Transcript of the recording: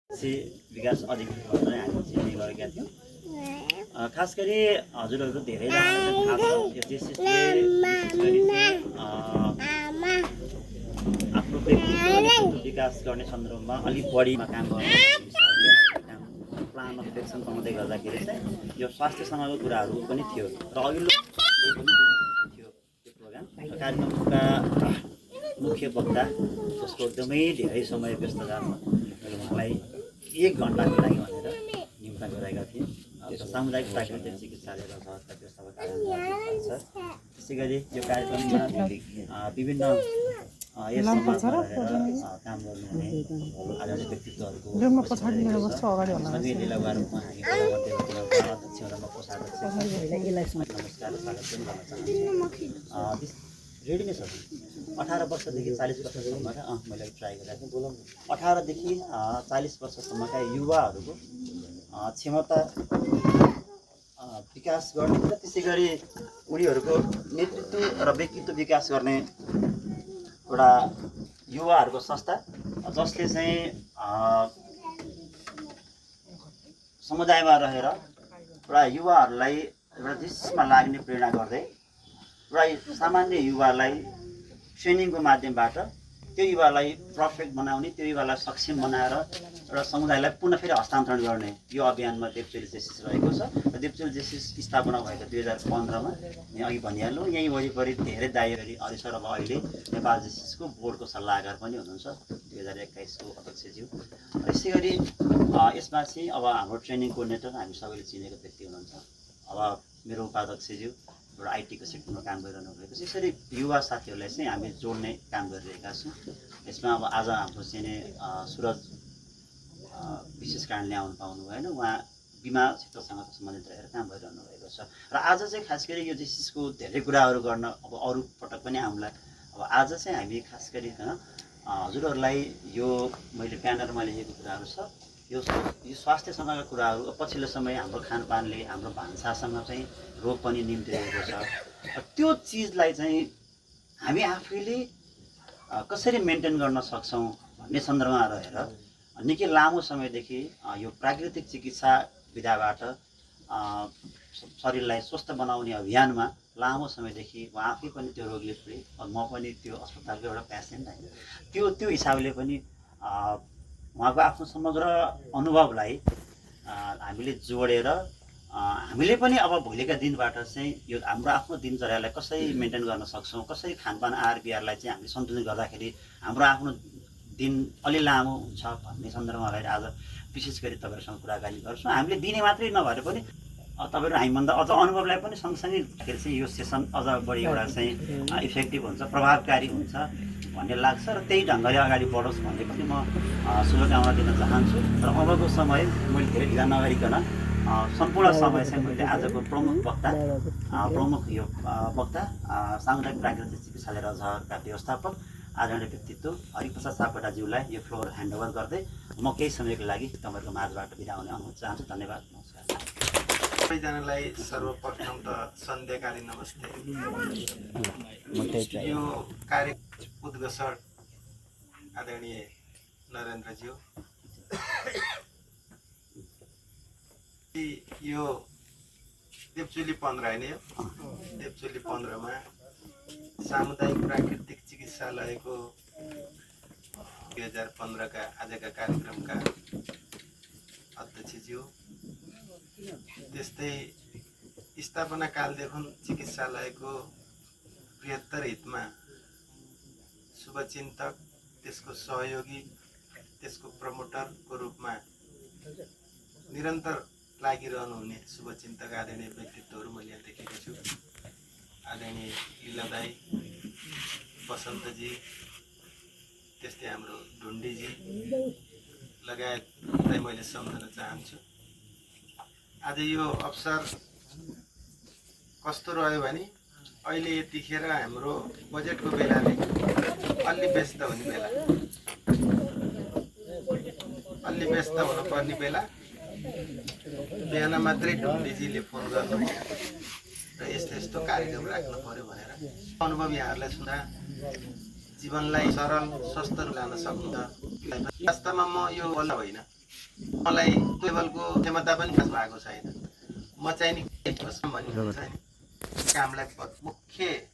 विकास अधिकृत भनेर हामी चिन्ने गरेका थियौँ। खास गरी हजुरहरूको धेरैलाई थाहा छ यो जेसिसले आफ्नो व्यक्तित्व विकास गर्ने सन्दर्भमा अलिक बढीमा काम गर्ने हिसाबले प्लान अफ एक्सन बनाउँदै गर्दाखेरि चाहिँ यो स्वास्थ्यसँगको कुराहरू पनि थियो र अघिल्लो थियो त्यो प्रोग्राम कार्यक्रमका मुख्य वक्ता जसको एकदमै धेरै समय व्यस्त जान्छ मैले उहाँलाई 1 घन्टाको लागि भनेर निम्ता गराएका थिएँ। सामुदायिक प्राकृतिक चिकित्सालय र सहरका व्यवस्थापक कार्यालय छ। त्यसै गरी यो कार्यक्रममा विभिन्न यस समाजमा रहेर काम गर्नुहुने आदरणीय व्यक्तित्वहरूको नमस्कार स्वागत पनि गर्न चाहन्छु। रेडी नै छ 18 वर्षदेखि 40 वर्षसम्मका मैले ट्राई गरेको थिएँ बोलौँ 18 देखि 40 वर्षसम्मका युवाहरूको क्षमता विकास गर्ने र त्यसै गरी उनीहरूको नेतृत्व र व्यक्तित्व विकास गर्ने एउटा युवाहरूको संस्था जसले चाहिँ समुदायमा रहेर एउटा युवाहरूलाई एउटा देशमा लाग्ने प्रेरणा गर्दै र सामान्य युवालाई ट्रेनिङको माध्यमबाट त्यो युवालाई पर्फेक्ट बनाउने त्यो युवालाई सक्षम बनाएर र समुदायलाई पुनः फेरि हस्तान्तरण गर्ने यो अभियानमा देवचोली जेसिस रहेको छ र देवचोली जेसिस स्थापना भएको 2015मा अघि भनिहाल्नु यहीँ वरिपरि धेरै दाइहरू अरिसर अब अहिले नेपाल जेसिसको बोर्डको सल्लाहकार पनि हुनुहुन्छ 2021 को अध्यक्षज्यू। यसै गरी यसमा चाहिँ अब हाम्रो ट्रेनिङ कोअर्डिनेटर हामी सबैले चिनेको व्यक्ति हुनुहुन्छ अब मेरो उपाध्यक्षज्यू एउटा आइटीको सेक्टरमा काम गरिरहनु भएको छ। यसरी युवा साथीहरूलाई चाहिँ हामी जोड्ने काम गरिरहेका छौँ। यसमा अब आज हाम्रो चाहिँ सुरज विशेष कारणले आउनु पाउनु भएन, उहाँ बिमा क्षेत्रसँग सम्बन्धित रहेर काम गरिरहनु भएको छ र आज चाहिँ खास गरी यो जेसिसको धेरै कुराहरू गर्न अब अरू पटक पनि आउँला। अब आज चाहिँ हामी खास गरिकन हजुरहरूलाई यो मैले ब्यानरमा लेखेको कुराहरू छ यो स्वास्थ्यसँगका कुराहरू पछिल्लो समय हाम्रो खानपानले हाम्रो भान्सासँग चाहिँ रोग पनि निम्तिरहेको छ। त्यो चिजलाई चाहिँ हामी आफैले कसरी मेन्टेन गर्न सक्छौँ भन्ने सन्दर्भमा रहेर निकै लामो समयदेखि यो प्राकृतिक चिकित्सा विधाबाट शरीरलाई स्वस्थ बनाउने अभियानमा लामो समयदेखि उहाँ आफै पनि त्यो रोगले पीडित म पनि त्यो अस्पतालको एउटा पेसेन्ट होइन त्यो हिसाबले पनि उहाँको आफ्नो समग्र अनुभवलाई हामीले जोडेर हामीले पनि अब भोलिका दिनबाट चाहिँ यो हाम्रो आफ्नो दिनचर्यालाई कसरी मेन्टेन गर्न सक्छौँ, कसरी खानपान आहार विहारलाई चाहिँ हामीले सन्तुलित गर्दाखेरि हाम्रो आफ्नो दिन अलि लामो हुन्छ भन्ने सन्दर्भमा रहेर आज विशेष गरी तपाईँहरूसँग कुराकानी गर्छौँ। हामीले दिने मात्रै नभएर पनि तपाईँहरू हामीभन्दा अझ अनुभवलाई पनि सँगसँगै चाहिँ यो सेसन अझ बढी एउटा चाहिँ इफेक्टिभ हुन्छ, प्रभावकारी हुन्छ भन्ने लाग्छ र त्यही ढङ्गले अगाडि बढोस् भन्ने पनि म शुभकामना दिन चाहन्छु। र अबको समय मैले धेरै ढिला नगरिकन सम्पूर्ण समय चाहिँ मैले आजको प्रमुख यो वक्ता सामुदायिक प्राकृतिक चिकित्सालय रजहरका व्यवस्थापक आदरणीय व्यक्तित्व हरिप्रसाद सापकोटाज्यूलाई यो फ्लोर ह्यान्डओभर गर्दै म केही समयको लागि तपाईँहरूको माझबाट बिदा हुने अनुरोध चाहन्छु। धन्यवाद, नमस्कार। सबैजनालाई सर्वप्रथम त सन्ध्याकालीन नमस्ते। यो कार्य उद्घोषण आदरणीय नरेन्द्रज्यू यो देवचोली 15 होइन यो देवचोली 15मा सामुदायिक प्राकृतिक चिकित्सालयको 2015 का आजका कार्यक्रमका अध्यक्षज्यू त्यस्तै स्थापना कालदेखि चिकित्सालयको बृहत्तर हितमा शुभचिन्तक त्यसको सहयोगी त्यसको प्रमोटरको रूपमा निरन्तर लागिरहनु हुने शुभचिन्तक आदरणीय व्यक्तित्वहरू मैले यहाँ देखेको छु। आदरणीय लीला दाई, बसन्तजी, त्यस्तै हाम्रो ढुन्डीजी लगायतलाई मैले सम्झन चाहन्छु। आज यो अवसर कस्तो रह्यो भने अहिले यतिखेर हाम्रो बजेटको बेलाले अलि व्यस्त हुने बेला, अलि व्यस्त हुनुपर्ने बेला बिहान मात्रै ढुन्डीजीले फोन गर्नु र यस्तो कार्यक्रम राख्नु पर्यो भनेर अनुभव यहाँहरूलाई सुना जीवनलाई सरल स्वस्थ लान सक्नुहुन्छ। वास्तवमा म यो बोल्न होइन मलाई लेभलको क्षमता पनि भएको छैन, म चाहिँ नि भन्ने हुन्छ नि कामलाई मुख्य